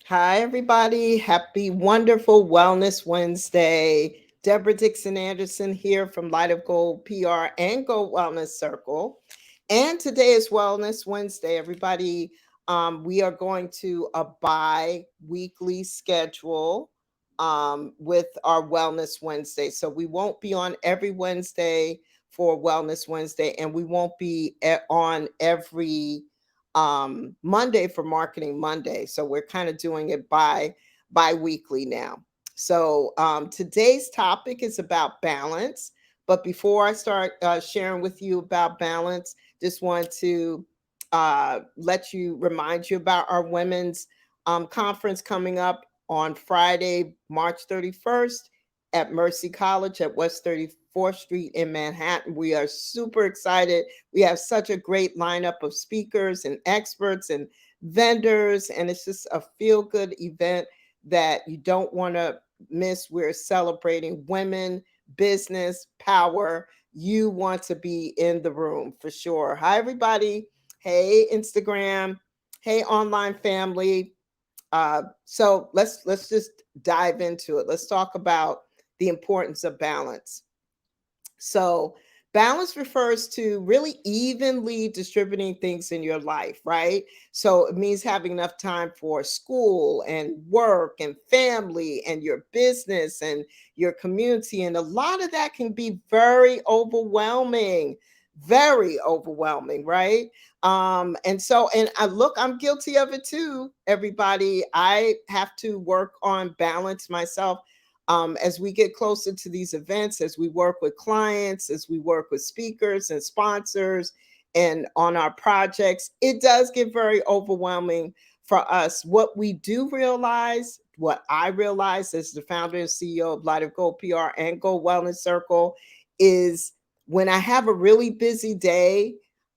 Hi, everybody. Happy, wonderful Wellness Wednesday. Debra Dixon-Anderson here from Light of Gold PR and Gold Wellness Circle. And today is Wellness Wednesday, everybody. We are going to a bi-weekly schedule with our Wellness Wednesday. So we won't be on every Wednesday for Wellness Wednesday, and we won't be on every Monday for Marketing Monday. So we're kind of doing it bi-weekly now. So today's topic is about balance. But before I start sharing with you about balance, just want to remind you about our women's conference coming up on Friday, March 31st at Mercy College at West 34th Street in Manhattan. We are super excited. We have such a great lineup of speakers and experts and vendors, and it's just a feel good event that you don't want to miss. We're celebrating women, business, power. You want to be in the room for sure. Hi, everybody. Hey, Instagram. Hey, online family. So let's just dive into it. Let's talk about the importance of balance. So, balance refers to really evenly distributing things in your life, right? So, it means having enough time for school and work and family and your business and your community. And a lot of that can be very overwhelming, right? I'm guilty of it too, everybody. I have to work on balance myself as we get closer to these events, as we work with clients, as we work with speakers and sponsors, and on our projects, it does get very overwhelming for us. What I realize as the founder and CEO of Light of Gold PR and Gold Wellness Circle, is when I have a really busy day,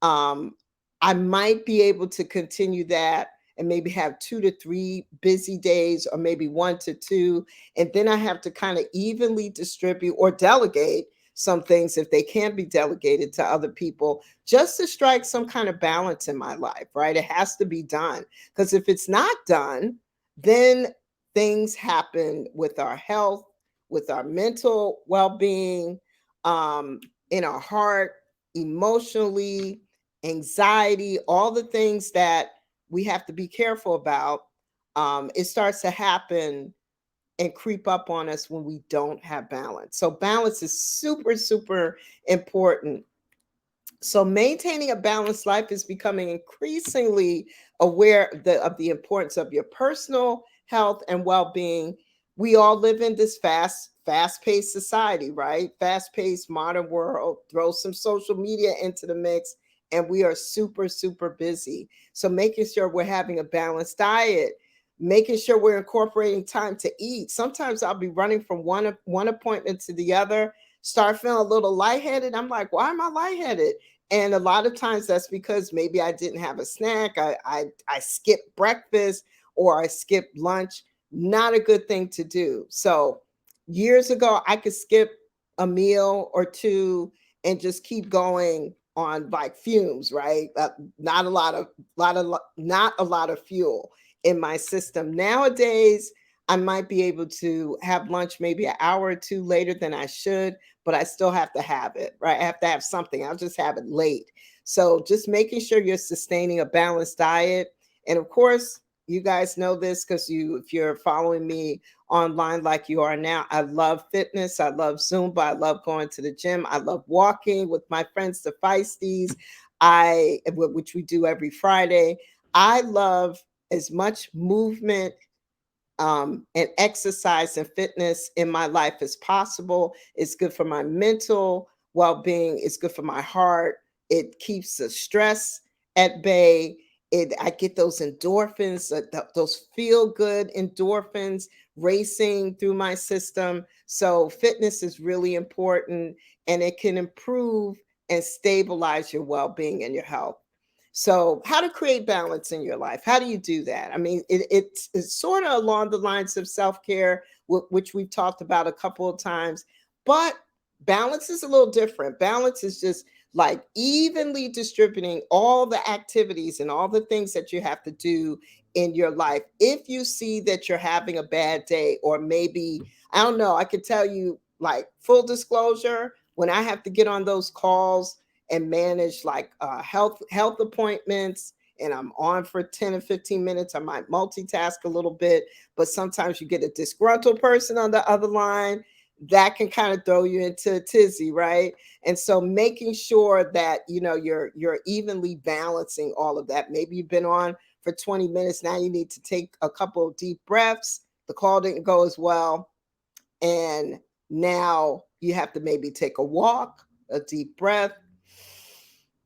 um, I might be able to continue that and maybe have 2 to 3 busy days, or maybe 1 to 2, and then I have to kind of evenly distribute or delegate some things if they can be delegated to other people, just to strike some kind of balance in my life, right? It has to be done, because if it's not done, then things happen with our health, with our mental well-being, in our heart, emotionally, anxiety, all the things that we have to be careful about. It starts to happen and creep up on us when we don't have balance. So balance is super, super important. So maintaining a balanced life is becoming increasingly aware of the importance of your personal health and well-being. We all live in this fast-paced society, right? Fast-paced modern world. Throw some social media into the mix, and we are super, super busy. So making sure we're having a balanced diet, making sure we're incorporating time to eat. Sometimes I'll be running from one appointment to the other, start feeling a little lightheaded. I'm like, why am I lightheaded? And a lot of times that's because maybe I didn't have a snack. I skipped breakfast or I skipped lunch. Not a good thing to do. So years ago, I could skip a meal or two and just keep going on like fumes, right? Not a not a lot of fuel in my system. Nowadays, I might be able to have lunch maybe an hour or two later than I should, but I still have to have it, right? I have to have something. I'll just have it late. So just making sure you're sustaining a balanced diet. And of course, you guys know this because if you're following me online like you are now, I love fitness. I love Zumba. I love going to the gym. I love walking with my friends, the Feisties, which we do every Friday. I love as much movement and exercise and fitness in my life as possible. It's good for my mental well-being. It's good for my heart. It keeps the stress at bay. I get those endorphins, those feel-good endorphins racing through my system. So fitness is really important, and it can improve and stabilize your well-being and your health. So, how to create balance in your life? How do you do that? I mean, it's sort of along the lines of self care, which we've talked about a couple of times, but balance is a little different. Balance is just like evenly distributing all the activities and all the things that you have to do in your life. If you see that you're having a bad day, or maybe, I don't know, I could tell you, like, full disclosure, when I have to get on those calls and manage like health appointments, and I'm on for 10 or 15 minutes, I might multitask a little bit, but sometimes you get a disgruntled person on the other line that can kind of throw you into a tizzy, right? And so making sure that you're evenly balancing all of that. Maybe you've been on for 20 minutes, now you need to take a couple of deep breaths. The call didn't go as well, and now you have to maybe take a walk, a deep breath,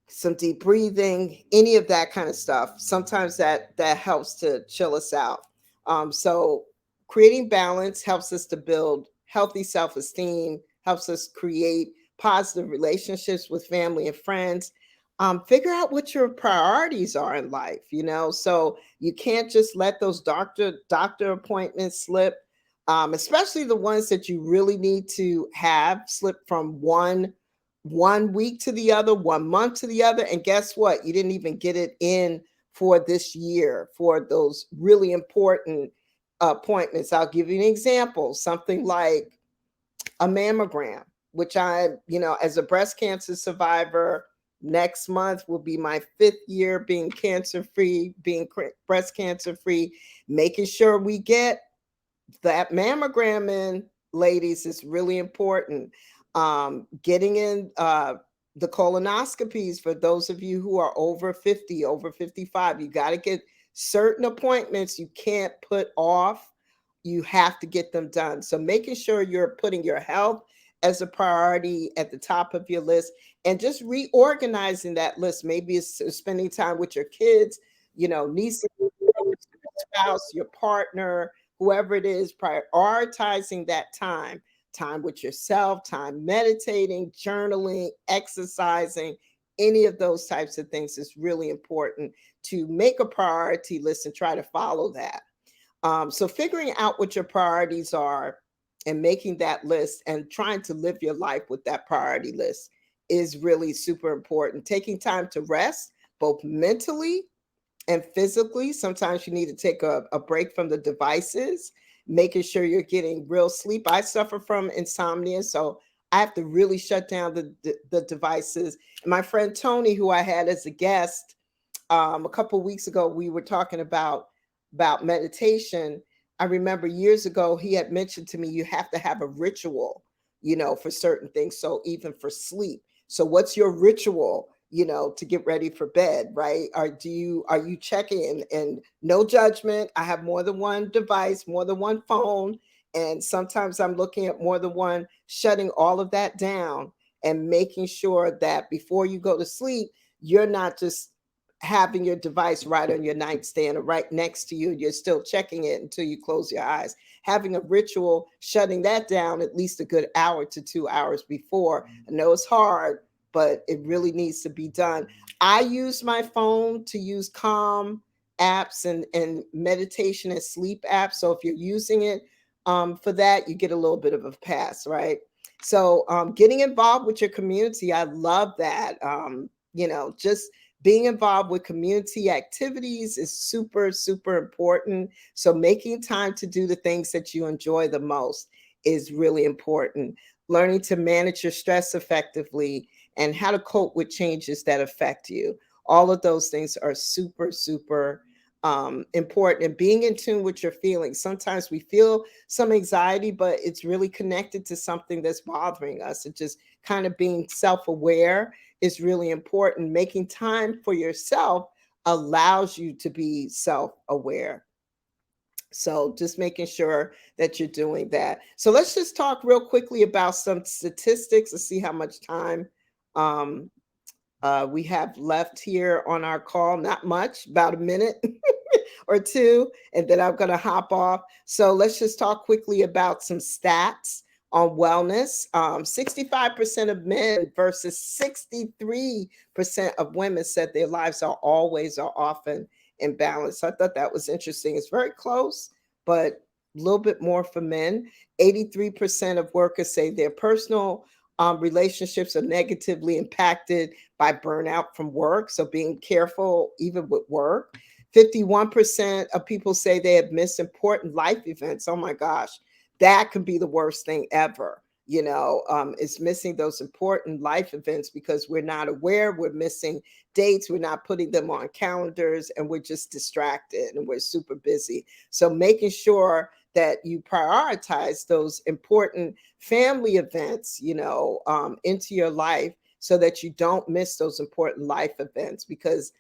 some deep breathing, any of that kind of stuff. Sometimes that helps to chill us out. So creating balance helps us to build healthy self-esteem, helps us create positive relationships with family and friends. Figure out what your priorities are in life, so you can't just let those doctor appointments slip, especially the ones that you really need to have slip from one week to the other, 1 month to the other. And guess what? You didn't even get it in for this year for those really important appointments. I'll give you an example, something like a mammogram, which as a breast cancer survivor, next month will be my 5th year being cancer free, being breast cancer free. Making sure we get that mammogram in, ladies, is really important. Getting in the colonoscopies for those of you who are over 50, over 55. You got to get certain appointments you can't put off. You have to get them done. So making sure you're putting your health as a priority at the top of your list, and just reorganizing that list. Maybe it's spending time with your kids, nieces, spouse, your partner, whoever it is, prioritizing that time with yourself, time meditating, journaling, exercising, any of those types of things is really important to make a priority list and try to follow that. So figuring out what your priorities are and making that list and trying to live your life with that priority list is really super important. Taking time to rest, both mentally and physically. Sometimes you need to take a break from the devices, making sure you're getting real sleep. I suffer from insomnia, so I have to really shut down the devices. And my friend Tony, who I had as a guest a couple of weeks ago, we were talking about meditation. I remember years ago he had mentioned to me, you have to have a ritual, for certain things. So even for sleep. So what's your ritual, to get ready for bed, right? Are you checking in? And no judgment. I have more than one device, more than one phone, and sometimes I'm looking at more than one, shutting all of that down and making sure that before you go to sleep, you're not just having your device right on your nightstand or right next to you. You're still checking it until you close your eyes. Having a ritual, shutting that down at least a good hour to 2 hours before. I know it's hard, but it really needs to be done. I use my phone to use calm apps and meditation and sleep apps. So if you're using it for that, you get a little bit of a pass, right? So getting involved with your community, I love that. Just being involved with community activities is super, super important. So making time to do the things that you enjoy the most is really important. Learning to manage your stress effectively and how to cope with changes that affect you. All of those things are super, super important. And being in tune with your feelings. Sometimes we feel some anxiety, but it's really connected to something that's bothering us. It's just kind of being self-aware is really important. Making time for yourself allows you to be self-aware. So just making sure that you're doing that. So let's just talk real quickly about some statistics to see how much time um, we have left here on our call. Not much, about a minute or two, and then I'm going to hop off. So let's just talk quickly about some stats on wellness. 65% of men versus 63% of women said their lives are always or often in balance. So I thought that was interesting. It's very close, but a little bit more for men. 83% of workers say their personal relationships are negatively impacted by burnout from work. So being careful even with work. 51% of people say they have missed important life events. Oh my gosh, that could be the worst thing ever. It's missing those important life events because we're not aware, we're missing dates, we're not putting them on calendars, and we're just distracted and we're super busy. So making sure that you prioritize those important family events, into your life so that you don't miss those important life events because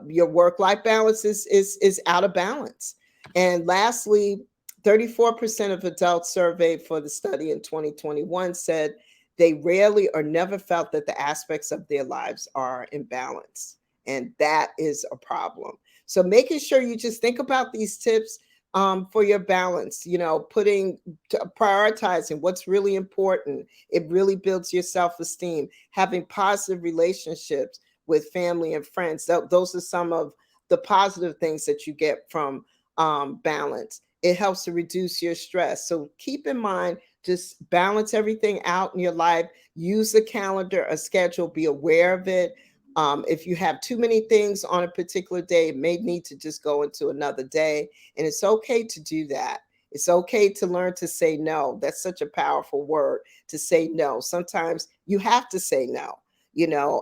your work-life balance is out of balance. And lastly, 34% of adults surveyed for the study in 2021 said they rarely or never felt that the aspects of their lives are in balance. And that is a problem. So making sure you just think about these tips for your balance, prioritizing what's really important. It really builds your self-esteem. Having positive relationships with family and friends. Those are some of the positive things that you get from balance. It helps to reduce your stress. So keep in mind, just balance everything out in your life. Use a calendar, a schedule, be aware of it. If you have too many things on a particular day, it may need to just go into another day. And it's okay to do that. It's okay to learn to say no. That's such a powerful word, to say no. Sometimes you have to say no,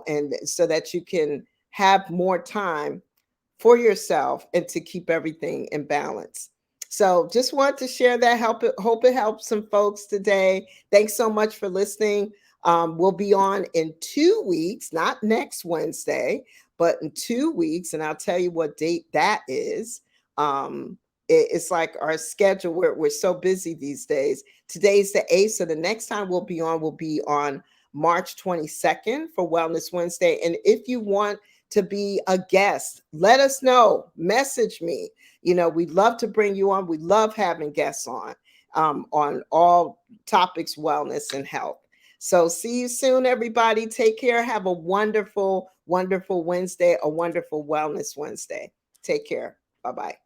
and so that you can have more time for yourself and to keep everything in balance. So just want to share that. Hope it helps some folks today. Thanks so much for listening. We'll be on in 2 weeks, not next Wednesday, but in 2 weeks. And I'll tell you what date that is. It's like our schedule. We're so busy these days. Today's the 8th. So the next time we'll be on March 22nd for Wellness Wednesday. And if you want to be a guest, let us know. Message me. We'd love to bring you on. We love having guests on all topics, wellness and health. So see you soon, everybody. Take care. Have a wonderful, wonderful Wednesday, a wonderful Wellness Wednesday. Take care. Bye-bye.